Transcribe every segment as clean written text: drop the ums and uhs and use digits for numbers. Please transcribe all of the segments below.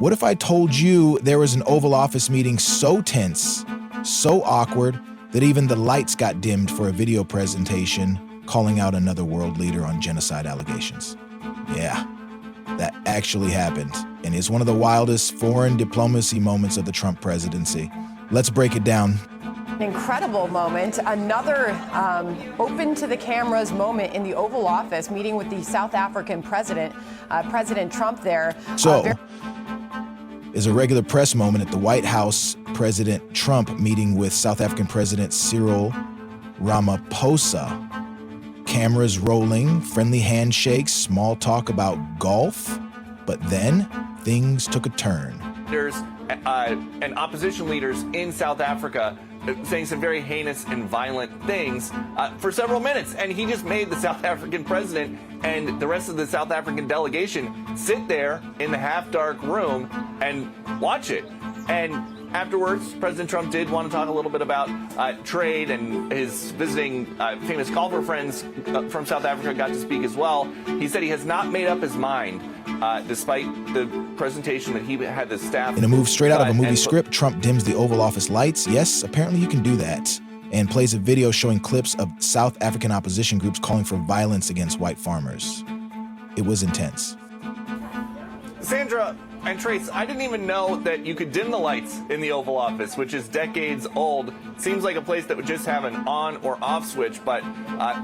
What if I told you there was an Oval Office meeting so tense, so awkward, that even the lights got dimmed for a video presentation calling out another world leader on genocide allegations? Yeah, that actually happened, and is one of the wildest foreign diplomacy moments of the Trump presidency. Let's break it down. An incredible moment, another open to the cameras moment in the Oval Office, meeting with the South African president, President Trump there. Is a regular press moment at the White House, President Trump meeting with South African President Cyril Ramaphosa. Cameras rolling, friendly handshakes, small talk about golf, but then things took a turn. There's and opposition leaders in South Africa saying some very heinous and violent things for several minutes. And he just made the South African president and the rest of the South African delegation sit there in the half-dark room and watch it. And afterwards, President Trump did want to talk a little bit about trade, and his visiting famous golfer friends from South Africa got to speak as well. He said he has not made up his mind, despite the presentation that he had the staff. In a move straight out of a movie script, Trump dims the Oval Office lights. Yes, apparently you can do that. And plays a video showing clips of South African opposition groups calling for violence against white farmers. It was intense. Sandra and Trace, I didn't even know that you could dim the lights in the Oval Office, which is decades old. Seems like a place that would just have an on or off switch, but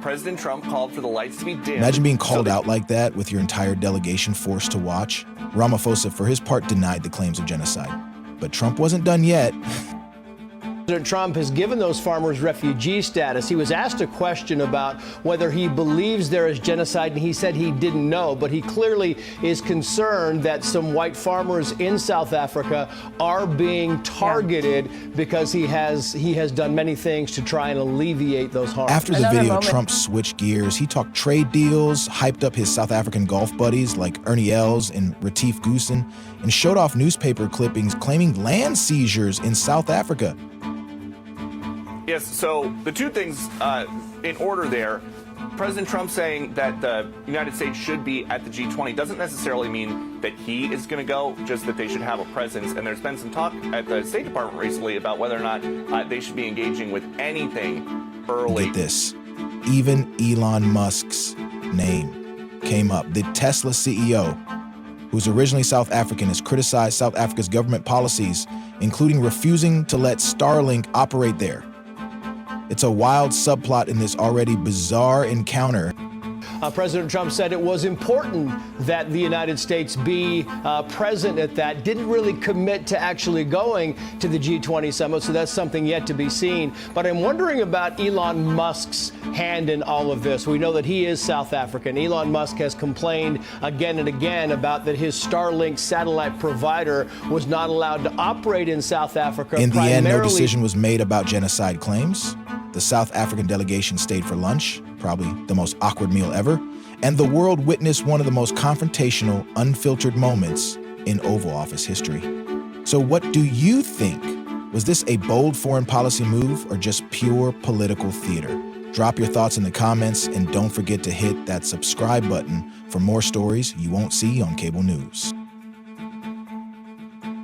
President Trump called for the lights to be dimmed. Imagine being called out like that with your entire delegation forced to watch. Ramaphosa, for his part, denied the claims of genocide. But Trump wasn't done yet. President Trump has given those farmers refugee status. He was asked a question about whether he believes there is genocide, and he said he didn't know, but he clearly is concerned that some white farmers in South Africa are being targeted because he has done many things to try and alleviate those harms. After the video, Trump switched gears. He talked trade deals, hyped up his South African golf buddies like Ernie Els and Retief Goosen, and showed off newspaper clippings claiming land seizures in South Africa. Yes, so the two things in order there. President Trump saying that the United States should be at the G20 doesn't necessarily mean that he is going to go, just that they should have a presence. And there's been some talk at the State Department recently about whether or not they should be engaging with anything early. Get this, even Elon Musk's name came up. The Tesla CEO, who's originally South African, has criticized South Africa's government policies, including refusing to let Starlink operate there. It's a wild subplot in this already bizarre encounter. President Trump said it was important that the United States be present at that. Didn't really commit to actually going to the G20 summit, so that's something yet to be seen. But I'm wondering about Elon Musk's hand in all of this. We know that he is South African. Elon Musk has complained again and again about that his Starlink satellite provider was not allowed to operate in South Africa. In the end, no decision was made about genocide claims. The South African delegation stayed for lunch, probably the most awkward meal ever, and the world witnessed one of the most confrontational, unfiltered moments in Oval Office history. So what do you think? Was this a bold foreign policy move or just pure political theater? Drop your thoughts in the comments, and don't forget to hit that subscribe button for more stories you won't see on cable news.